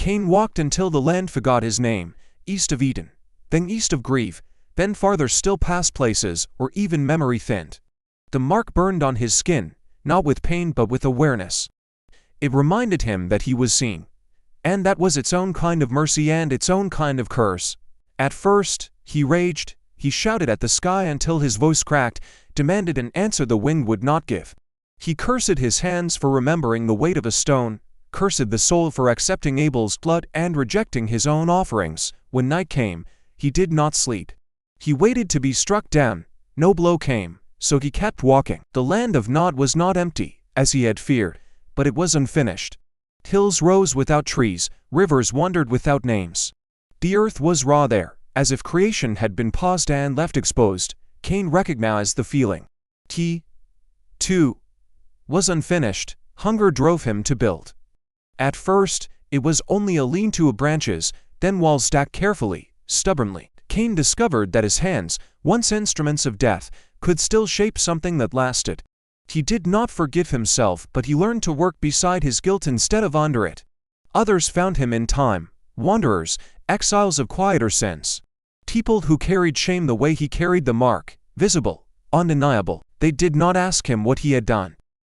Cain walked until the land forgot his name, east of Eden, then east of grief, then farther still past places or even memory thinned. The mark burned on his skin, not with pain but with awareness. It reminded him that he was seen. And that was its own kind of mercy and its own kind of curse. At first, he raged, he shouted at the sky until his voice cracked, demanded an answer the wind would not give. He cursed his hands for remembering the weight of a stone, cursed the soul for accepting Abel's blood and rejecting his own offerings. When night came, he did not sleep. He waited to be struck down. No blow came, so he kept walking. The land of Nod was not empty, as he had feared, but it was unfinished. Hills rose without trees, rivers wandered without names. The earth was raw there, as if creation had been paused and left exposed. Cain recognized the feeling. He, too, was unfinished. Hunger drove him to build. At first, it was only a lean-to of branches, then walls stacked carefully, stubbornly. Cain discovered that his hands, once instruments of death, could still shape something that lasted. He did not forgive himself, but he learned to work beside his guilt instead of under it. Others found him in time, wanderers, exiles of quieter sins. People who carried shame the way he carried the mark, visible, undeniable. They did not ask him what he had done.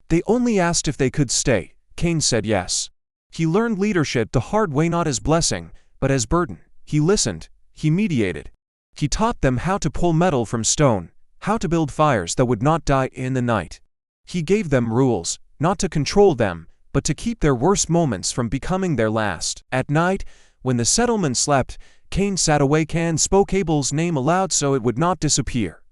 They only asked if they could stay. Cain said yes. He learned leadership the hard way, not as blessing, but as burden. He listened, he mediated. He taught them how to pull metal from stone, how to build fires that would not die in the night. He gave them rules, not to control them, but to keep their worst moments from becoming their last. At night, when the settlement slept, Cain sat awake and spoke Abel's name aloud so it would not disappear.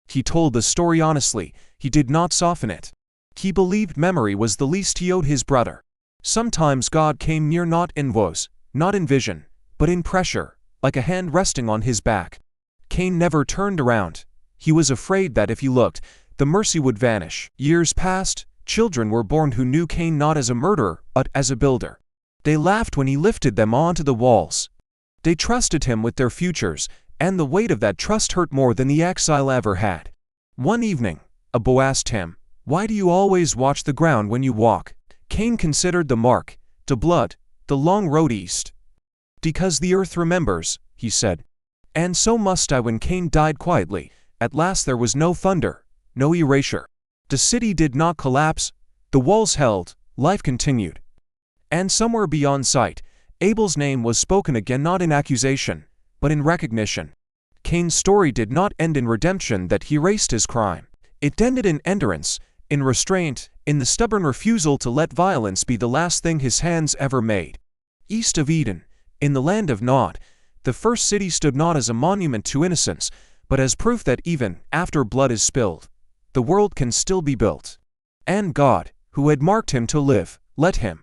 He told the story honestly, he did not soften it. He believed memory was the least he owed his brother. Sometimes God came near, not in voice, not in vision, but in pressure, like a hand resting on his back. Cain never turned around. He was afraid that if he looked, the mercy would vanish. Years passed, children were born who knew Cain not as a murderer, but as a builder. They laughed when he lifted them onto the walls. They trusted him with their futures, and the weight of that trust hurt more than the exile ever had. One evening, a boy asked him, "Why do you always watch the ground when you walk?" Cain considered the mark, the blood, the long road east. "Because the earth remembers," he said. And so must I. When Cain died quietly, at last there was no thunder, no erasure. The city did not collapse, the walls held, life continued. And somewhere beyond sight, Abel's name was spoken again, not in accusation, but in recognition. Cain's story did not end in redemption that he erased his crime. It ended in endurance, in restraint, in the stubborn refusal to let violence be the last thing his hands ever made. East of Eden, in the land of Nod, the first city stood not as a monument to innocence, but as proof that even after blood is spilled, the world can still be built. And God, who had marked him to live, let him.